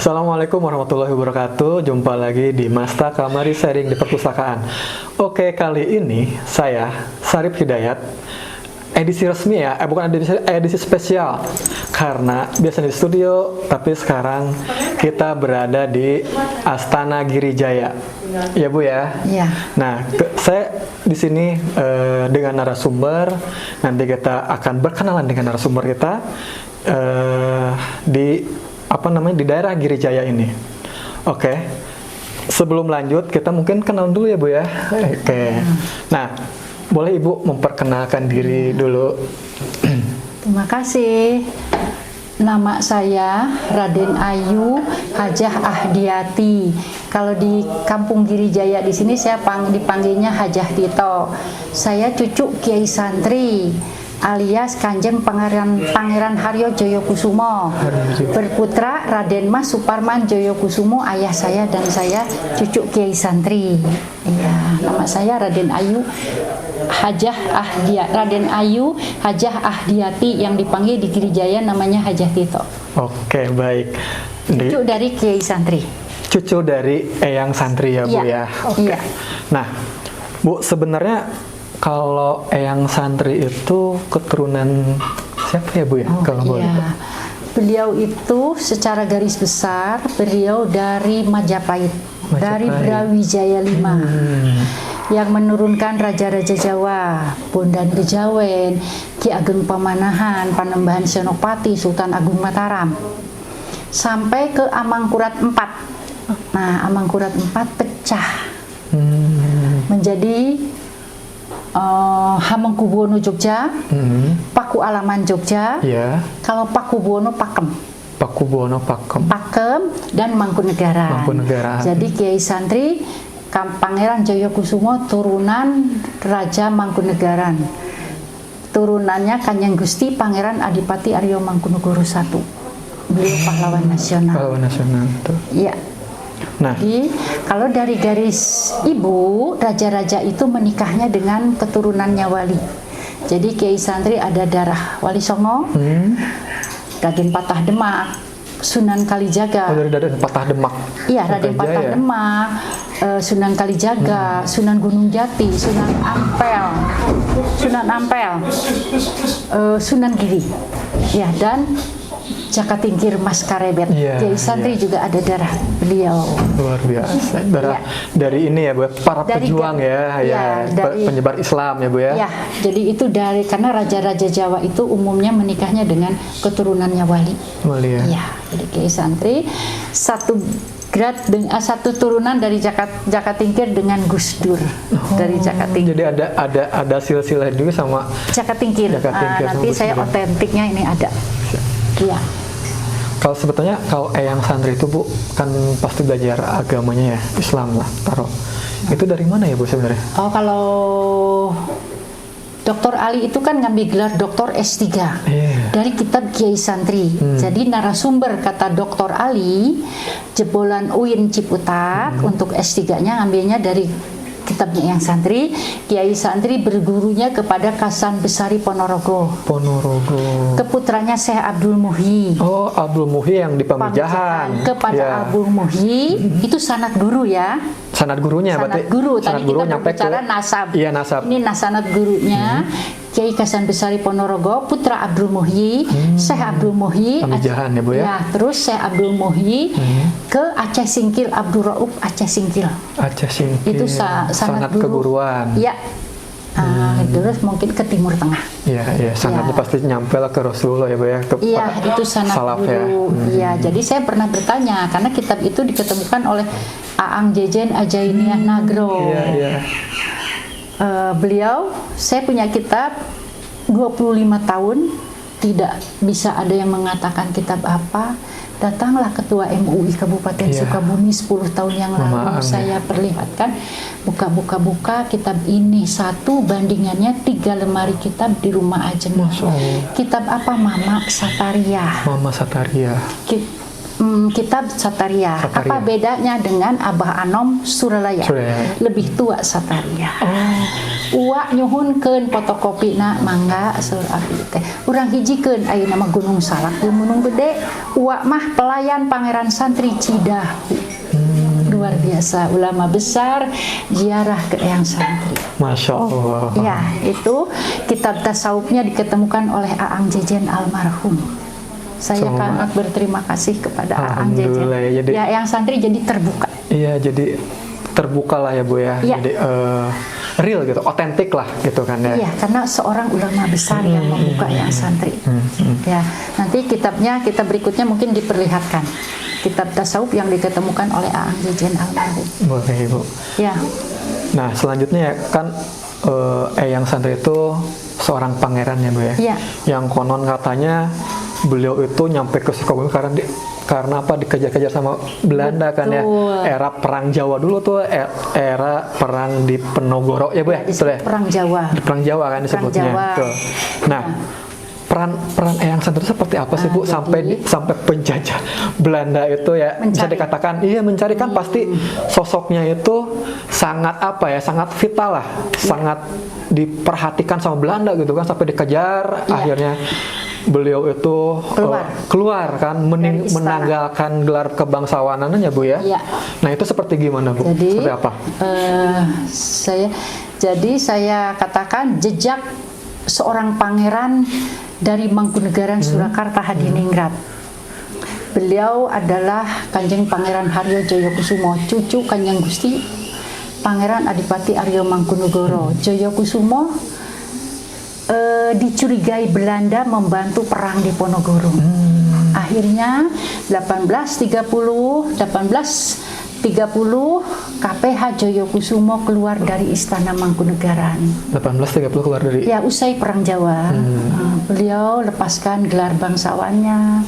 Assalamualaikum warahmatullahi wabarakatuh. Jumpa lagi di Masta Kamari Sharing di Perpustakaan. Oke, kali ini saya Sarip Hidayat, edisi resmi ya, bukan edisi spesial. Karena biasanya di studio, tapi sekarang kita berada di Astana Girijaya. Ya Bu ya. Iya. Nah, saya di sini dengan narasumber. Nanti kita akan berkenalan dengan narasumber kita di daerah Girijaya ini. Oke. Sebelum lanjut, kita mungkin kenalan dulu ya Bu ya. Oke. Nah, boleh Ibu memperkenalkan diri dulu. Terima kasih. Nama saya Raden Ayu Hajah Ahdiati. Kalau di Kampung Girijaya di sini saya dipanggilnya Hajah Tito. Saya cucu Kiai Santri alias Kanjeng Pangeran Haryo Joyokusumo, berputra Raden Mas Suparman Joyokusumo, ayah saya dan saya cucu Kiai Santri. Iya, nama saya Raden Ayu Raden Ayu Hajah Ahdiati, yang dipanggil di Girijaya namanya Hajah Tito. Oke, baik. Cucu dari Kiai Santri. Cucu dari Eyang Santri ya Bu ya. Oke. Iya. Nah, Bu, sebenarnya kalau Eyang Santri itu keturunan siapa ya Bu ya? Kalau boleh. Iya. Beliau itu secara garis besar beliau dari Majapahit. Dari Brawijaya V, yang menurunkan raja-raja Jawa, Bondan Bejawen, Ki Ageng Pamanahan, Panembahan Senopati, Sultan Agung Mataram, sampai ke Amangkurat IV. Nah, Amangkurat IV pecah menjadi Hamengkubuwono Jogja, Paku Alaman Jogja, kalau Pakubuwono Pakem. Pakubuwono Pakem. Pakem dan Mangkunegaran. Jadi Kiai Santri Pangeran Joyokusumo turunan Raja Mangkunegaran. Turunannya Kanjeng Gusti Pangeran Adipati Aryo Mangkunegoro I. Beliau pahlawan nasional. Pahlawan nasional tuh. Iya. Nah, jadi kalau dari garis ibu, raja-raja itu menikahnya dengan keturunannya wali. Jadi Kiai Santri ada darah Wali Songo, Raden Patah Demak, Sunan Kalijaga. Oh, dari Raden Patah Demak. Iya, Raden Patah Demak, Sunan Kalijaga, Sunan Gunung Jati, Sunan Ampel, Sunan Giri. Ya, dan Jaka Tingkir Mas Karebet. Kiai Santri juga ada darah beliau. Luar biasa. Darah dari ini ya Bu, para pejuang penyebar Islam ya Bu ya. Ya, jadi itu karena raja-raja Jawa itu umumnya menikahnya dengan keturunannya wali. Wali ya. Ya, jadi Kiai Santri satu turunan dari Jaka Tingkir dengan Gus Dur. Dari Jaka Tingkir. Jadi ada silsilah juga sama Jaka Tingkir. Nanti saya otentiknya ini ada. Iya. Kalau sebetulnya kalau Eyang Santri itu Bu kan pasti belajar agamanya ya, Islam lah, taruh. Itu dari mana ya Bu sebenarnya? Oh, kalau Dr. Ali itu kan ngambil gelar Dr. S3 dari kitab Kiai Santri. Jadi narasumber kata Dr. Ali, jebolan UIN Ciputat untuk S3-nya ngambilnya dari kitabnya Eyang Santri. Kiai Santri bergurunya kepada Kasan Besari Ponorogo. Keputranya Syekh Abdul Muhyi. Oh, Abdul Muhyi yang di Pamijahan. Kepada Abdul Muhyi itu sanad guru ya. Sanad gurunya berarti. Tadi kita berbicara nasab. Iya, nasab. Ini sanad gurunya. Kiai Kasan Besari Ponorogo, putra Abdul Muhyi, Syekh Abdul Muhyi, Pamijahan ya Bu ya. Ya, terus Syekh Abdul Muhyi ke Aceh Singkil, Abdul Rauf Aceh Singkil. Aceh Singkil. Itu sanad keguruan. Ya. Terus mungkin ke Timur Tengah. Iya, sanadnya pasti nyampe lah ke Rasulullah ya Bu ya. Iya, itu sanad guru. Iya, jadi saya pernah bertanya karena kitab itu diketemukan oleh Aang Jejen Ajainiyah Nagro. Iya. Beliau, saya punya kitab 25 tahun tidak bisa ada yang mengatakan kitab apa. Datanglah Ketua MUI Kabupaten Sukabumi 10 tahun yang lalu, saya perlihatkan buka kitab ini, satu bandingannya 3 lemari kitab di rumah Ajeng. Kitab apa? Mama Sataria. kitab Sataria. Sataria. Apa bedanya dengan Abah Anom Suralaya? Suralaya. Lebih tua Sataria. Uak nyuhunkeun fotokopi na mangga sur abdi teh. Urang hijikeun ayeuna mah Gunung Salak jeung Gunung Gede. Uak mah pelayan Pangeran Santri Cidahu. Luar biasa, ulama besar ziarah ke Eyang Santri. Masya Allah. Ya, itu kitab tasawufnya diketemukan oleh Aang Jejen almarhum. Saya sangat berterima kasih kepada Aang Jejen. Ya, Eyang Santri jadi terbuka. Iya, jadi terbuka lah ya Bu ya. Ya. Jadi real gitu, otentik lah gitu kan ya. Iya, karena seorang ulama besar yang membuka Eyang Santri. Ya, nanti kitabnya kita berikutnya mungkin diperlihatkan. Kitab tasawuf yang diketemukan oleh Aang Jejen almarhum. Boleh Ibu. Ya. Nah selanjutnya kan Eyang Santri itu seorang pangeran ya Bu ya. Iya. Yang konon katanya beliau itu nyampe ke Sukabumi karena apa, dikejar-kejar sama Belanda. Betul. Kan ya. Era perang Jawa dulu tuh, era perang di Penogoro ya Bu ya. Perang Jawa. Di perang Jawa kan disebutnya. Betul. Nah, peran Eyang Santri seperti apa sih Bu sampai penjajah Belanda itu ya bisa dikatakan mencari kan pasti sosoknya itu sangat sangat vital lah, sangat diperhatikan sama Belanda gitu kan sampai dikejar. Akhirnya beliau itu keluar kan menanggalkan gelar kebangsawanannya Bu ya. Nah itu seperti gimana Bu? Jadi, seperti apa? Saya katakan jejak seorang pangeran dari Mangkunegaran Surakarta Hadiningrat. Beliau adalah Kanjeng Pangeran Haryo Joyokusumo, cucu Kanjeng Gusti Pangeran Adipati Aryo Mangkunegoro. Joyokusumo dicurigai Belanda membantu perang di Ponorogo. Akhirnya 1830 KPH Joyokusumo keluar dari Istana Mangkunegaran. 1830 keluar dari. Ya, usai perang Jawa. Beliau lepaskan gelar bangsawannya,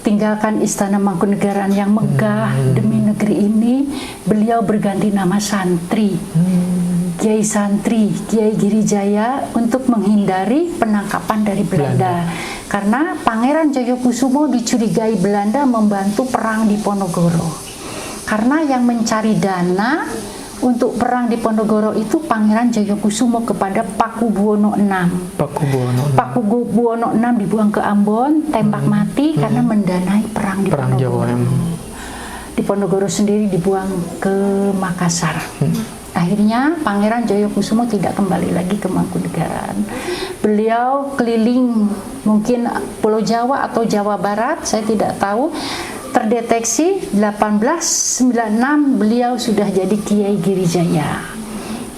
tinggalkan Istana Mangkunegaran yang megah demi negeri ini. Beliau berganti nama Santri, Kiai Santri, Kiai Girijaya, untuk menghindari penangkapan dari Belanda. Karena Pangeran Joyokusumo dicurigai Belanda membantu perang di Ponorogo. Karena yang mencari dana untuk perang di Ponorogo itu Pangeran Joyokusumo kepada Pakubuwono VI. Pakubuwono VI dibuang ke Ambon, tembak mati karena mendanai perang di Ponorogo. Di Ponorogo sendiri dibuang ke Makassar. Akhirnya Pangeran Joyokusumo tidak kembali lagi ke Mangkunegaran. Beliau keliling mungkin Pulau Jawa atau Jawa Barat, saya tidak tahu. Terdeteksi 1896 beliau sudah jadi Kiai Girijaya.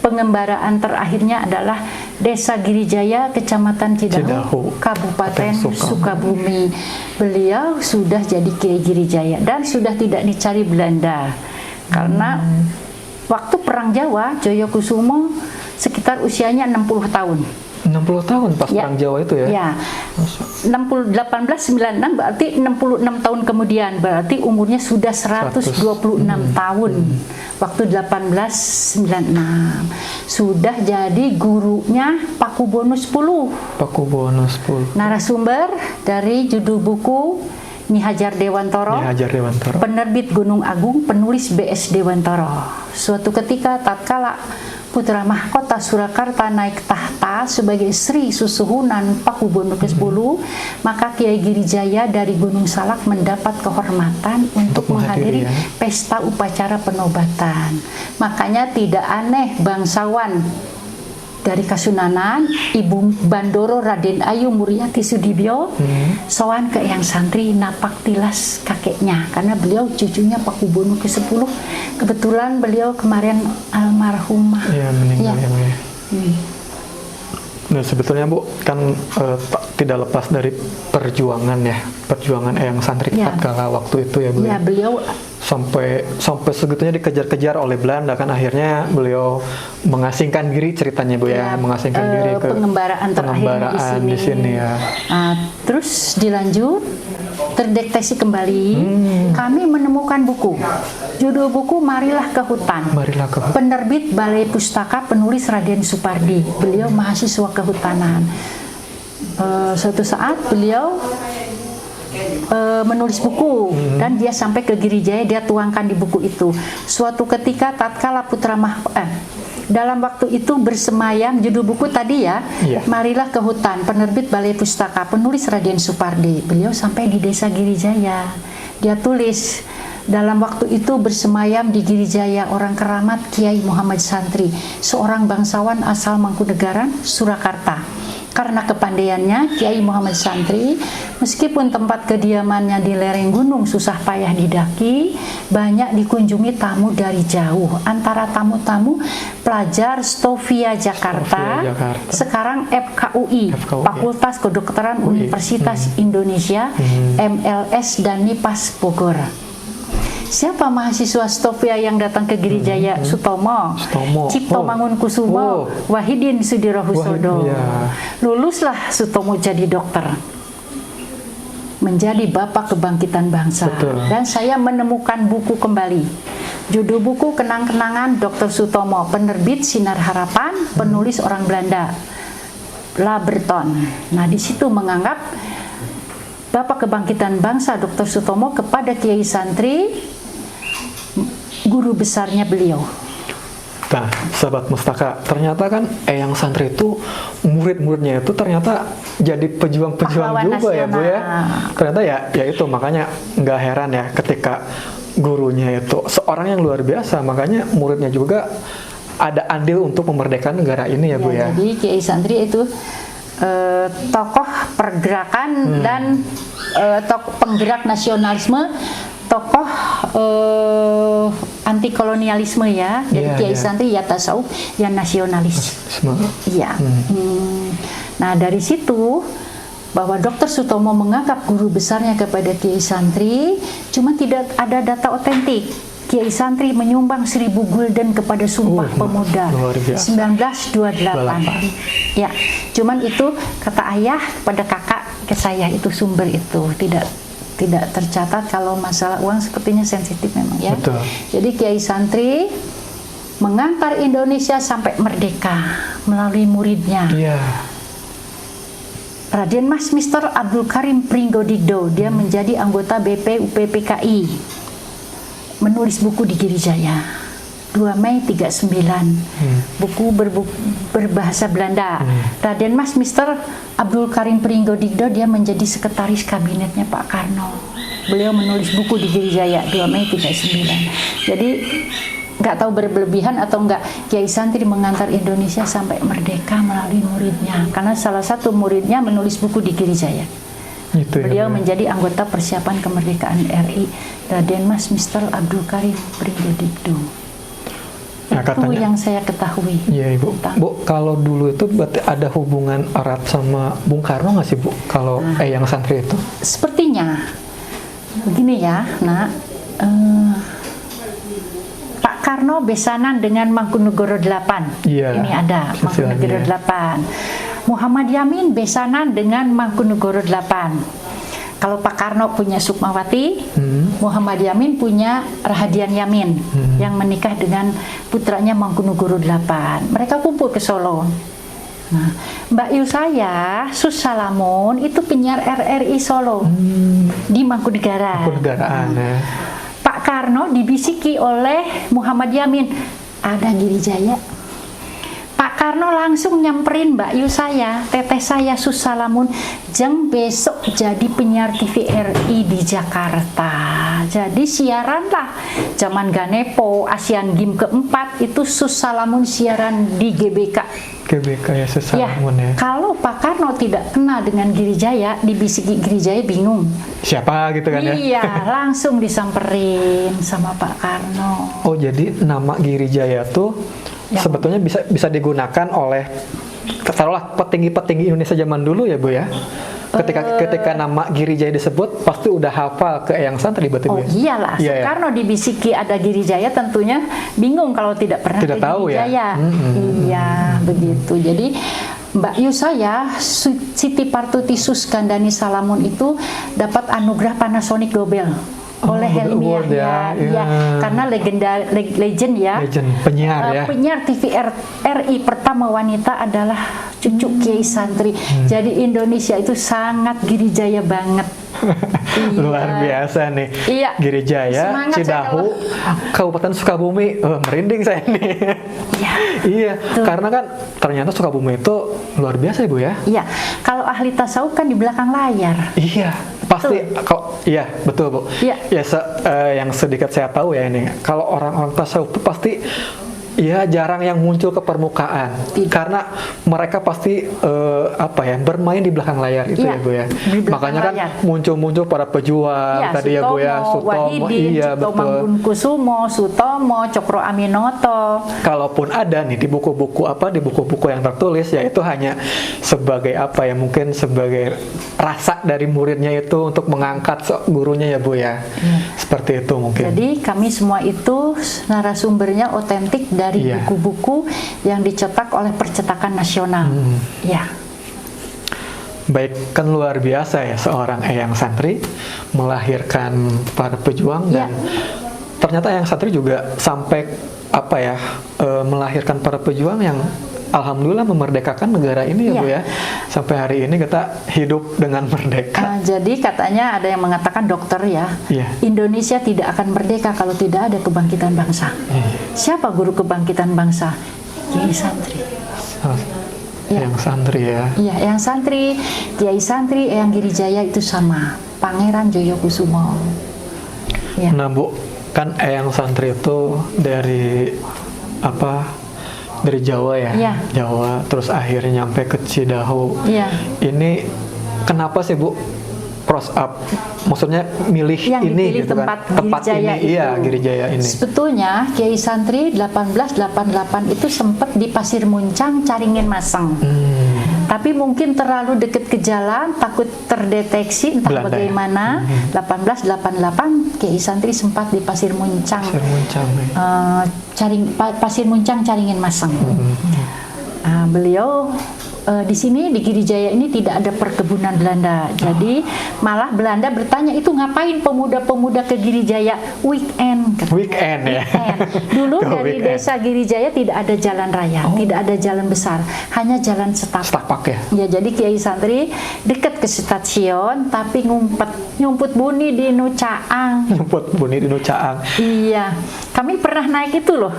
Pengembaraan terakhirnya adalah Desa Girijaya, Kecamatan Cidahu, Kabupaten Sukabumi. Beliau sudah jadi Kiai Girijaya dan sudah tidak dicari Belanda. Karena waktu perang Jawa, Joyokusumo sekitar usianya 60 tahun. 60 tahun pas perang Jawa itu ya? Ya. 1896 berarti 66 tahun kemudian, berarti umurnya sudah 126 tahun. Waktu 1896 sudah jadi gurunya Pakubuwono X. Narasumber dari judul buku Nyi Hajar Dewantoro, penerbit Gunung Agung, penulis B.S. Dewantoro. Suatu ketika tatkala putra mahkota Surakarta naik tahta sebagai Sri Susuhunan Pakubuwono ke-10, maka Kiai Girijaya dari Gunung Salak mendapat kehormatan untuk menghadiri pesta upacara penobatan. Makanya tidak aneh bangsawan dari Kasunanan, Ibu Bandoro Raden Ayu Muryati Sudibyo sowan ke Eyang Santri napak tilas kakeknya, karena beliau cucunya Pakubuwono ke-10. Kebetulan beliau kemarin almarhumah. Iya, meninggal ya. Nah sebetulnya Bu kan tidak lepas dari perjuangan Eyang Santri kala waktu itu ya Bu. Ya, beliau sampai segitunya dikejar-kejar oleh Belanda kan, akhirnya beliau mengasingkan diri ceritanya Bu ya, mengasingkan diri ke pengembaraan terakhir di sini ya. Terus dilanjut terdeteksi kembali, kami menemukan buku. Judul buku Marilah ke Hutan. Penerbit Balai Pustaka, penulis Raden Supardi. Beliau mahasiswa kehutanan. Suatu saat beliau menulis buku dan dia sampai ke Girijaya, dia tuangkan di buku itu. Suatu ketika tatkala dalam waktu itu bersemayam, judul buku tadi ya, Marilah ke Hutan, penerbit Balai Pustaka, penulis Raden Supardi. Beliau sampai di desa Girijaya, dia tulis dalam waktu itu bersemayam di Girijaya orang keramat Kiai Muhammad Santri, seorang bangsawan asal Mangkunegaran, Surakarta. Karena kepandaiannya, Kiai Muhammad Santri, meskipun tempat kediamannya di lereng gunung susah payah didaki, banyak dikunjungi tamu dari jauh. Antara tamu-tamu pelajar Stovia Jakarta, sekarang FKUI, Fakultas Kedokteran Universitas Indonesia, MLS dan NIPAS Bogor. Siapa mahasiswa Stovia yang datang ke Girijaya? Sutomo, Cipto Mangunkusumo, Wahidin Sudirohusodo. Luluslah Sutomo jadi dokter, menjadi Bapak Kebangkitan Bangsa. Dan saya menemukan buku kembali. Judul buku Kenang-kenangan Dr. Sutomo, penerbit Sinar Harapan, penulis orang Belanda, Laberton. Nah, di situ menganggap Bapak Kebangkitan Bangsa Dr. Sutomo kepada Kiai Santri, guru besarnya beliau. Nah, sahabat Mustaka, ternyata kan Eyang Santri itu murid-muridnya itu ternyata jadi pejuang-pejuang juga nasional. Ya Bu ya. Ternyata ya itu makanya nggak heran ya ketika gurunya itu seorang yang luar biasa, makanya muridnya juga ada andil untuk memerdekakan negara ini ya Bu ya. Jadi Kiai Santri itu tokoh pergerakan dan tokoh penggerak nasionalisme, tokoh anti kolonialisme ya. Jadi Kiai Santri ya tasawuf, ya nasionalis. Iya. Nah, dari situ bahwa Dr. Sutomo menganggap guru besarnya kepada Kiai Santri, cuma tidak ada data otentik. Kiai Santri menyumbang 1000 gulden kepada Sumpah Pemuda 1928. Ya, cuman itu kata ayah pada kakak ke saya, itu sumber itu tidak tercatat. Kalau masalah uang sepertinya sensitif memang ya. Betul. Jadi Kiai Santri mengantar Indonesia sampai merdeka melalui muridnya. Raden Mas Mister Abdul Karim Pringgodigdo, dia menjadi anggota BPUPPKI, menulis buku di Girijaya 2 Mei 39, buku berbahasa Belanda. Raden Mas Mister Abdul Karim Pringgodigdo, dia menjadi sekretaris kabinetnya Pak Karno. Beliau menulis buku di Girijaya 2 Mei 39. Jadi nggak tahu berlebihan atau enggak, Kiai Santri mengantar Indonesia sampai merdeka melalui muridnya, karena salah satu muridnya menulis buku di Girijaya. Beliau menjadi anggota persiapan kemerdekaan RI, Raden Mas Mister Abdul Karim Pringgodigdo. Nah, itu yang saya ketahui. Iya Ibu. Bu, kalau dulu itu berarti ada hubungan erat sama Bung Karno nggak sih Bu? Kalau Eyang Santri itu? Sepertinya begini ya, Nak. Pak Karno besanan dengan Mangkunegoro 8. Ini ada Mangkunegoro 8. Muhammad Yamin besanan dengan Mangkunegoro 8. Kalau Pak Karno punya Sukmawati, Muhammad Yamin punya Rahadian Yamin yang menikah dengan putranya Mangkunegoro 8. Mereka kumpul ke Solo. Nah, Mbak Yu saya, Sus Salamun, itu penyiar RRI Solo di Mangkunegaran. Pak Karno dibisiki oleh Muhammad Yamin, ada Girijaya. Pak Karno langsung nyamperin Mbak Yu saya, teteh saya Sus Salamun, jeng besok jadi penyiar TVRI di Jakarta. Jadi siaran lah, zaman Ganepo, Asian Games keempat, itu Sus Salamun siaran di GBK. GBK ya, Sus Salamun ya. Kalau Pak Karno tidak kenal dengan Girijaya, dibisiki Girijaya bingung. Siapa gitu kan ya? Iya, langsung disamperin sama Pak Karno. Oh, jadi nama Girijaya tuh sebetulnya bisa digunakan oleh taruhlah petinggi-petinggi Indonesia zaman dulu ya Bu ya. Ketika nama Girijaya disebut pasti udah hafal ke Eyang Santri berarti Bu. Oh iyalah, Soekarno dibisiki ada Girijaya tentunya bingung kalau tidak pernah ke Girijaya. Iya, begitu. Jadi Mbak Yu saya, Siti Partuti Suskandani Salamun itu dapat anugerah Panasonic Nobel oleh Helmiah ya, karena legend penyiar penyiar TVRI pertama wanita adalah cucu Kiai Santri. Jadi Indonesia itu sangat Girijaya banget. Luar biasa nih. Iya. Giri Jaya, Semangat saya Cidahu, Kabupaten Sukabumi. Merinding saya nih. Iya. Iya, karena kan ternyata Sukabumi itu luar biasa ya Bu ya. Iya, kalau ahli tasawuf kan di belakang layar. Iya, pasti kok iya betul Bu. Iya. Ya yang sedikit saya tahu ya ini, kalau orang-orang tasawuf itu pasti ya jarang yang muncul ke permukaan. Tidak. Karena mereka pasti bermain di belakang layar itu Iya, ya Bu ya. di belakang Makanya kan layar. muncul para pejuang Iya, tadi ya Bu ya, Sutomo, Wahidin, iya Suto betul. Mangkunkusumo, Sutomo, Cokro Aminoto. Kalaupun ada nih di buku-buku yang tertulis ya itu hanya sebagai mungkin sebagai rasa dari muridnya itu untuk mengangkat gurunya ya Bu ya. Seperti itu mungkin. Jadi kami semua itu narasumbernya otentik dari Iya. buku-buku yang dicetak oleh Percetakan Nasional. Ya. Baik, kan luar biasa ya seorang Eyang Santri melahirkan para pejuang dan ternyata Eyang Santri juga sampai melahirkan para pejuang yang alhamdulillah memerdekakan negara ini ya Iya. Bu ya. Sampai hari ini kita hidup dengan merdeka. Jadi katanya ada yang mengatakan dokter ya, Iya. Indonesia tidak akan merdeka kalau tidak ada kebangkitan bangsa. Siapa guru kebangkitan bangsa? Kiai Santri. Eyang Santri ya. Iya, Eyang Santri, Kiai Santri, Eyang Girijaya itu sama. Pangeran Joyokusumo. Ya. Nah Bu, kan Eyang Santri itu dari Jawa ya, Iya. Jawa, terus akhirnya nyampe ke Cidahu. Iya. Ini kenapa sih Bu? Maksudnya milih Yang ini dipilih gitu tempat kan? Tempat Girijaya ini, iya itu. Girijaya ini. Sebetulnya Kiai Santri 1888 itu sempat di Pasir Muncang, Caringin Maseng. Tapi mungkin terlalu dekat ke jalan, takut terdeteksi entah Belanda, ya? bagaimana. 1888 Kiai Santri sempat di Pasir Muncang. Pasir Muncang, ya. Pasir Muncang, Caringin Maseng. Beliau di sini di Girijaya ini tidak ada perkebunan Belanda. Jadi malah Belanda bertanya, itu ngapain pemuda-pemuda ke Girijaya weekend? Weekend ya. Dulu Ke dari weekend. desa Girijaya tidak ada jalan raya, tidak ada jalan besar, hanya jalan setapak. Setapak ya. Ya, jadi Kiai Santri dekat ke stasiun tapi nyumput bunyi di Nucaang. Nyemput Buni di Nucaang. Iya, kami pernah naik itu loh.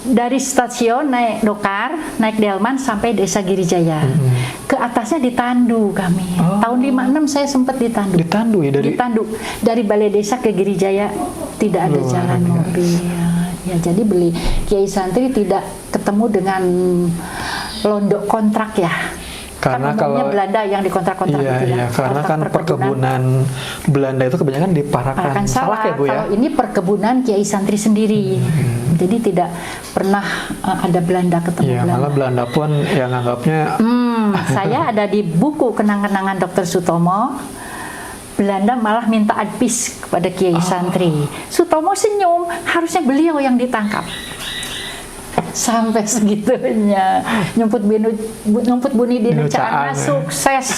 Dari stasiun naik Dokar, naik Delman sampai desa Girijaya. Ke atasnya ditandu kami. Tahun 56 saya sempat ditandu. Ditandu ya dari. Ditandu dari balai desa ke Girijaya, tidak ada Luar jalan biasa. mobil. Ya, jadi Kiai Santri tidak ketemu dengan londok kontrak ya. Karena Kan umumnya kalau Belanda yang dikontrak-kontrak iya, itu ya. iya, karena Kontrak kan perkebunan Belanda itu kebanyakan di Parakan Parakan Salak ya Bu ya. Kalau ini perkebunan Kiai Santri sendiri. Jadi tidak pernah ada Belanda ketemu Iya, Belanda. malah Belanda pun yang nganggapnya Saya ada di buku kenang-kenangan Dr. Sutomo. Belanda malah minta advice kepada Kiai Santri. Sutomo senyum, harusnya beliau yang ditangkap. Sampai segitunya nyumput bunyi di Nucaang Nucaang, ya. sukses.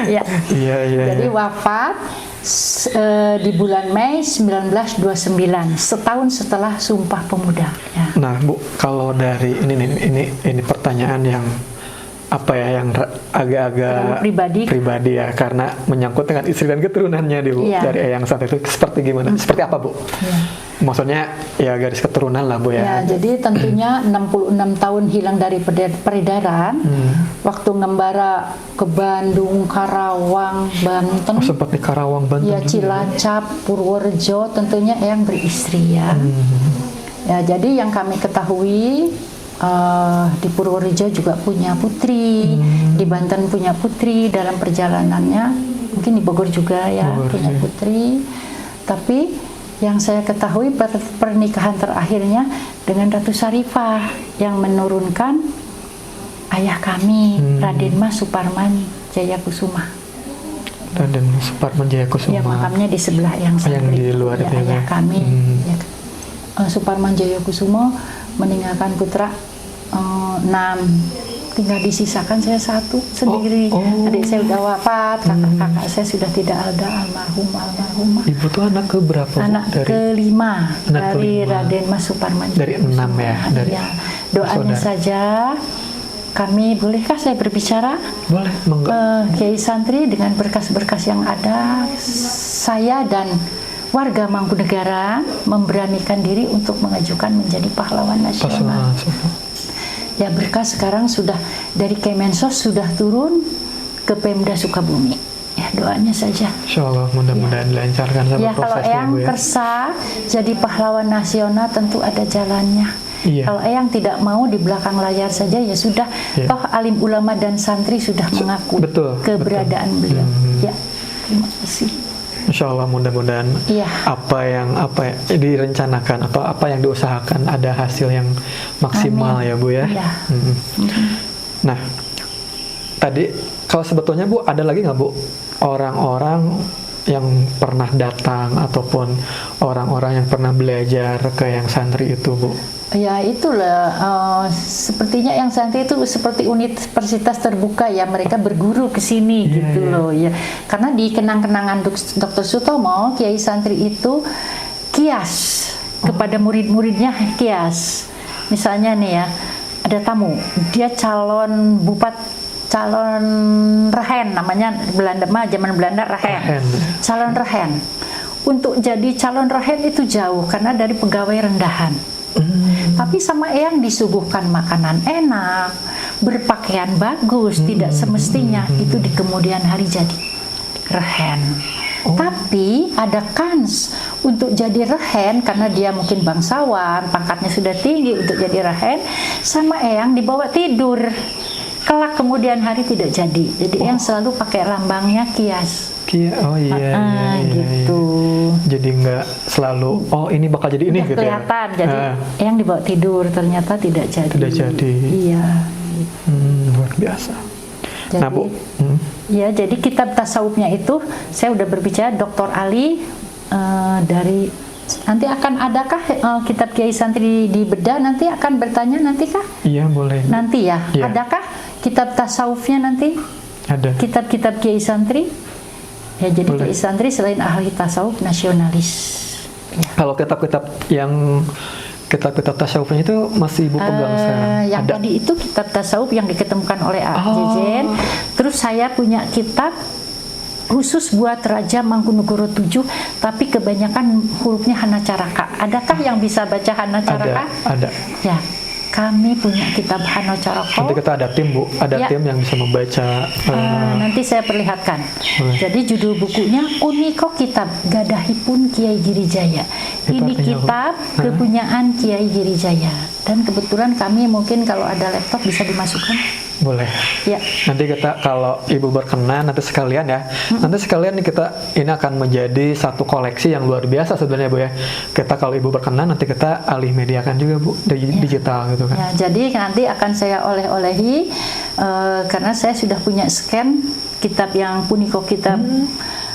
Ya. Iya, iya. Jadi iya. wafat di bulan Mei 1929, setahun setelah Sumpah Pemuda. Ya. Nah, Bu, kalau dari ini pertanyaan yang yang agak-agak Pribadi. ya, karena menyangkut dengan istri dan keturunannya Bu. Iya. Dari Eyang Santri itu seperti gimana? Seperti apa Bu? Ya. Maksudnya ya garis keturunan lah Bu Ya, ya. jadi tentunya 66 tahun hilang dari peredaran. Waktu ngembara ke Bandung, Karawang, Banten, Sempat di Karawang, Banten. ya juga. Cilacap, Purworejo, tentunya Eyang beristri ya. Ya, jadi yang kami ketahui di Purworejo juga punya putri, di Banten punya putri dalam perjalanannya, mungkin di Bogor juga ya Bogor, punya iya. putri. Tapi yang saya ketahui pernikahan terakhirnya dengan Ratu Sarifah yang menurunkan ayah kami, Raden Mas Suparman Jayakusuma. Raden Suparman Jayakusuma. Ya, makamnya di sebelah yang Yang di luar ya, itu ya, ayah Bu? kami. Ya. Suparman Jayakusumo meninggalkan putra 6, tinggal disisakan saya 1 sendiri. Adik saya udah wafat, kakak-kakak saya sudah tidak ada, almarhumah. Ibu tuh anak ke berapa? Anak dari kelima Anak dari kelima. Raden Mas Suparman Dari 6 ya, dari Ya. Doanya saudara. saja kami, bolehkah saya berbicara? Boleh, monggo. Kiai Santri dengan berkas-berkas yang ada, saya dan warga Mangkunegaran memberanikan diri untuk mengajukan menjadi pahlawan nasional. Ya, berkas sekarang sudah dari Kemensos sudah turun ke Pemda Sukabumi. Ya, doanya saja. Insya Allah mudah-mudahan dilancarkan sama Ya, kalau prosesnya, Eyang Bu ya. kersa jadi pahlawan nasional tentu ada jalannya. Iya. Kalau Eyang tidak mau di belakang layar saja ya sudah. Iya. Toh alim ulama dan santri sudah mengaku betul, keberadaan beliau. Ya, terima kasih. Insya Allah mudah-mudahan Iya. apa yang direncanakan atau apa yang diusahakan ada hasil yang maksimal. Amin. Ya Bu ya. Iya. Nah, tadi kalau sebetulnya Bu ada lagi nggak Bu orang-orang yang pernah datang ataupun orang-orang yang pernah belajar ke yang santri itu Bu? Ya itulah, sepertinya yang santri itu seperti universitas terbuka ya, mereka berguru ke sini gitu loh ya. Karena di kenang-kenangan Dr. Sutomo, Kiai Santri itu kias kepada murid-muridnya, kias. Misalnya nih ya, ada tamu, dia calon rehen, namanya Belanda mah zaman Belanda rehen. Calon rehen. Untuk jadi calon rehen itu jauh karena dari pegawai rendahan. Tapi sama Eyang disuguhkan makanan enak, berpakaian bagus, tidak semestinya itu di kemudian hari jadi rehen. Tapi ada kans untuk jadi rehen karena dia mungkin bangsawan, pangkatnya sudah tinggi untuk jadi rehen, sama Eyang dibawa tidur. Kelak kemudian hari tidak jadi. Jadi Eyang selalu pakai lambangnya kias. Oh iya, gitu. Jadi nggak selalu ini bakal jadi ini gitu kelihatan, ya. jadi yang dibawa tidur ternyata tidak jadi. Tidak jadi. Iya. Luar biasa. Jadi, nah Bu, ya jadi kitab tasawufnya itu saya udah berbicara Dr. Ali dari nanti akan adakah kitab Kiai Santri di bedah nanti akan bertanya nanti kah? Iya boleh. Nanti ya. Iya. Adakah kitab tasawufnya nanti? Ada. Kitab-kitab Kiai Santri? Ya jadi Boleh. Kiai Santri selain ahli tasawuf nasionalis. Ya. Kalau kitab-kitab tasawufnya itu masih Ibu pegang sekarang? Yang Ada. tadi itu kitab tasawuf yang diketemukan oleh Jejen. Terus saya punya kitab khusus buat Raja Mangkunegoro 7, tapi kebanyakan hurufnya Hanacaraka. Adakah yang bisa baca Hanacaraka? Ada. Ya, kami punya kitab Hanacaraka. Nanti kita ada tim Bu, ada Ya. tim yang bisa membaca. Nanti saya perlihatkan. Boleh. Jadi judul bukunya Uniko Kitab Gadahipun Kiai Girijaya. Itu Ini artinya, kitab kepunyaan Kiai Girijaya. Dan kebetulan kami mungkin kalau ada laptop bisa dimasukkan. Boleh. Ya. Nanti kita kalau Ibu berkenan nanti sekalian ya. Nanti sekalian nih ini akan menjadi satu koleksi yang luar biasa sebenarnya Bu ya. Kita kalau Ibu berkenan nanti kita alih mediakan juga Bu dari digital gitu kan. Ya, jadi nanti akan saya oleh-olehi karena saya sudah punya scan kitab yang Puniko kitab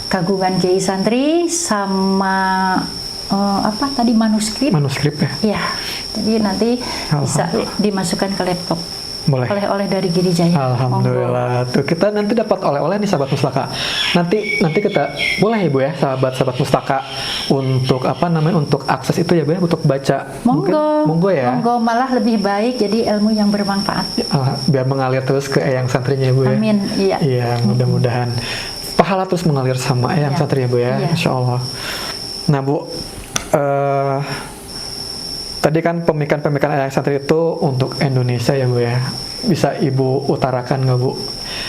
kagungan Kiai Santri sama manuskrip. Manuskrip ya. Ya. Jadi nanti bisa dimasukkan ke laptop. Boleh. Oleh-oleh dari Girijaya. Alhamdulillah. Tuh kita nanti dapat oleh-oleh nih sahabat Mustaka. Nanti kita boleh Ibu ya sahabat Mustaka untuk untuk akses itu ya Bu ya, untuk baca. Monggo ya. Monggo, malah lebih baik jadi ilmu yang bermanfaat. Biar mengalir terus ke Eyang Santrinya Bu ya. Amin. Iya. Iya, mudah-mudahan pahala terus mengalir sama Eyang Santri ya Bu ya. Iya. Insya Allah. Nah Bu, tadi kan pemikiran Eyang Santri itu untuk Indonesia ya Bu ya. Bisa Ibu utarakan nggak Bu?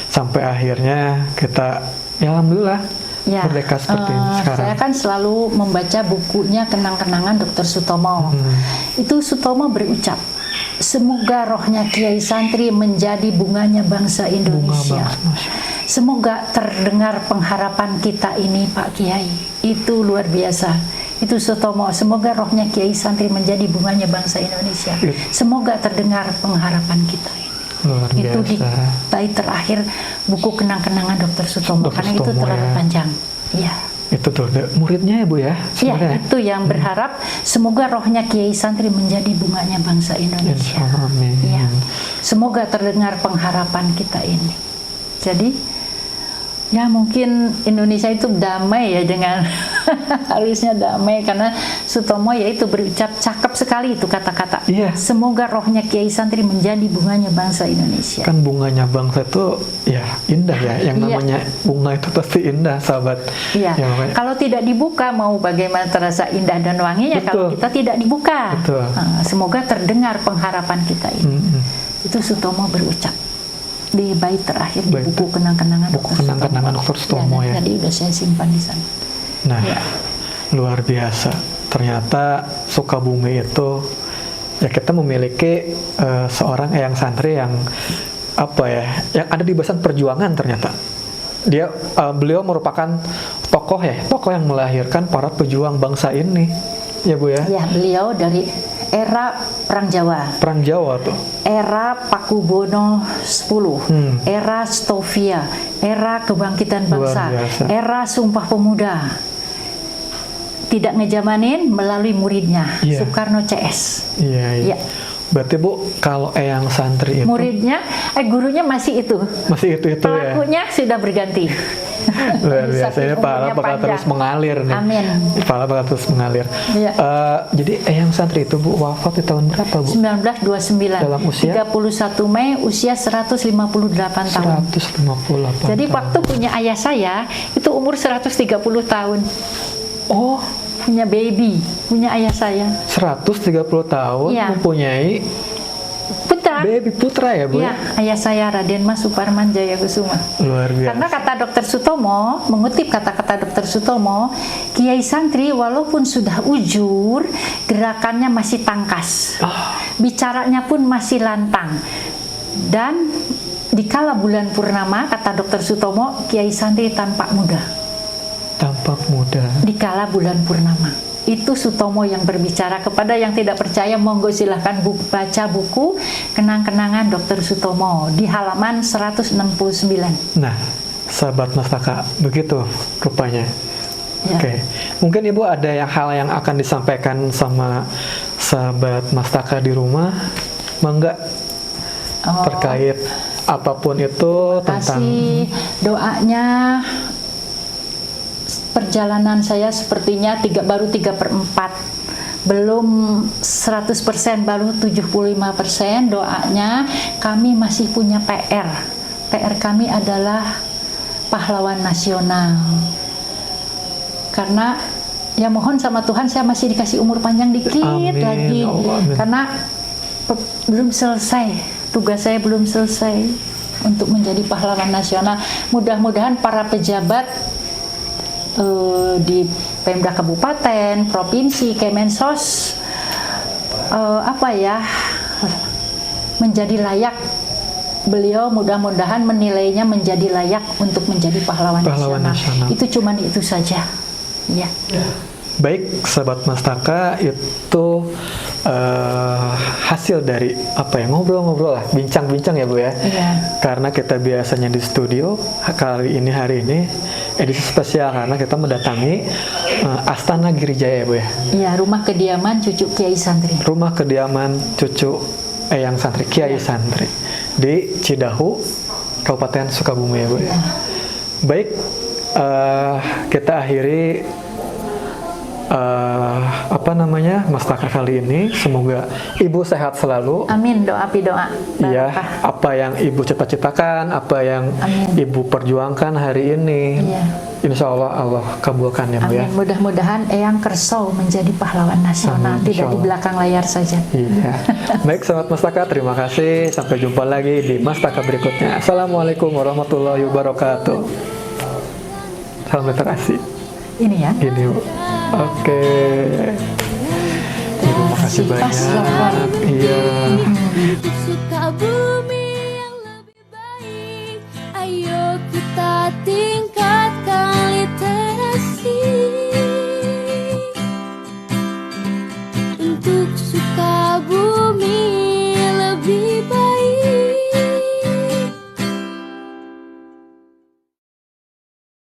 Sampai akhirnya kita, ya Alhamdulillah, merdeka seperti ini sekarang. Saya kan selalu membaca bukunya Kenang-kenangan Dr. Sutomo. Itu Sutomo berucap, semoga rohnya Kiai Santri menjadi bunganya bangsa Indonesia. Semoga terdengar pengharapan kita ini Pak Kiai. Itu luar biasa. Itu Sutomo, semoga rohnya Kiai Santri menjadi bunganya bangsa Indonesia. Semoga terdengar pengharapan kita ini. Luar biasa. Itu di bait terakhir buku Kenang-kenangan Dr. Sutomo, karena itu terlalu panjang. Iya. Itu tuh muridnya ya Bu ya. Iya, itu yang berharap semoga rohnya Kiai Santri menjadi bunganya bangsa Indonesia. Amin. Iya. Semoga terdengar pengharapan kita ini. Jadi ya mungkin Indonesia itu damai ya dengan harusnya damai karena Sutomo ya itu berucap cakep sekali. sekali itu kata-kata. Iya. Semoga rohnya Kiai Santri menjadi bunganya bangsa Indonesia. Kan bunganya bangsa itu ya indah ya. Yang Iya. namanya bunga itu pasti indah, sahabat. Iya. Ya, makanya- Kalau tidak dibuka mau bagaimana terasa indah dan wanginya Betul. kalau kita tidak dibuka. Betul. Semoga terdengar pengharapan kita ini. Mm-mm. Itu Sutomo berucap di bait terakhir di Bait- buku kenang-kenangan buku kenang-kenangan Dr. Sutomo ya. Tadi udah saya simpan di sana. Nah, Ya. luar biasa. Ternyata Sukabumi itu ya kita memiliki seorang eyang santri yang apa ya, yang ada di basan perjuangan ternyata. Beliau merupakan tokoh yang melahirkan para pejuang bangsa ini. Ya Bu ya. Ya, beliau dari era Perang Jawa, Perang Jawa tuh. era Pakubono X, era Stovia, era Kebangkitan Luar Bangsa, biasa. era Sumpah Pemuda. Tidak ngejamanin melalui muridnya, Iya. Soekarno CS. Iya. Iya. Berarti Bu, kalau eyang santri itu Muridnya, gurunya masih itu. masih itu ya. Pelakunya sudah berganti. Luar biasa, Saking ini pahala umurnya bakal panjang. terus mengalir nih. Amin. Pahala bakal terus mengalir. Iya. Jadi eyang santri itu Bu wafat di tahun berapa Bu? 1929. Dalam usia? 31 Mei usia 158 tahun. 158 Jadi tahun. waktu punya ayah saya itu umur 130 tahun. Oh, Punya baby, punya ayah saya. 130 tahun Iya. mempunyai Putra. baby putra ya Bu? Iya, ayah saya Raden Mas Suparman Jayakusuma. Luar biasa. Karena kata Dr. Sutomo, mengutip kata-kata Dr. Sutomo, Kiai Santri walaupun sudah ujur, gerakannya masih tangkas. Bicaranya pun masih lantang. Dan dikala bulan purnama, kata Dr. Sutomo, Kiai Santri tampak muda. Tampak muda. Dikala bulan purnama. Itu Sutomo yang berbicara. Kepada yang tidak percaya, monggo silahkan baca buku Kenang-kenangan Dr. Sutomo di halaman 169. Nah, sahabat Mastaka, begitu rupanya. Ya. Oke, mungkin Ibu ada hal yang akan disampaikan sama sahabat Mastaka di rumah, mangga Oh, terkait apapun itu tentang kasih doanya. Perjalanan saya sepertinya baru 3/4, belum 100%, baru 75%. Doanya, kami masih punya PR. PR kami adalah pahlawan nasional. Karena ya mohon sama Tuhan saya masih dikasih umur panjang dikit Amin, lagi. ya Allah, amin. Karena belum selesai, tugas saya belum selesai untuk menjadi pahlawan nasional. Mudah-mudahan para pejabat di Pemda Kabupaten, Provinsi, Kemensos menjadi layak. Beliau mudah-mudahan menilainya menjadi layak untuk menjadi pahlawan nasional. Itu cuman itu saja. Ya. Baik, sahabat Mastaka, itu hasil dari ngobrol-ngobrol lah, bincang-bincang ya Bu ya. Iya. Karena kita biasanya di studio, hari ini edisi spesial karena kita mendatangi Astana Girijaya Bu ya. Iya, rumah kediaman cucu Kiai Santri. Rumah kediaman cucu eyang santri Kiai Santri di Cidahu, Kabupaten Sukabumi ya Bu ya. Baik, kita akhiri Mastaka kali ini. Semoga Ibu sehat selalu. Amin, doa. Iya, apa yang Ibu cita-citakan, apa yang Amin. Ibu perjuangkan hari ini, Iya. Insya Allah Allah kabulkan ya Bu ya. Amin. Mudah-mudahan Eyang Kersau menjadi pahlawan nasional, Amin, tidak insya di Allah. belakang layar saja. Iya. Baik, sahabat Mastaka, terima kasih. Sampai jumpa lagi di Mastaka berikutnya. Assalamualaikum warahmatullahi wabarakatuh. Salam literasi. Ini ya. Gini Bu. Oke. Terima kasih banyak. Iya. Suka bumi yang lebih baik. Ayo kita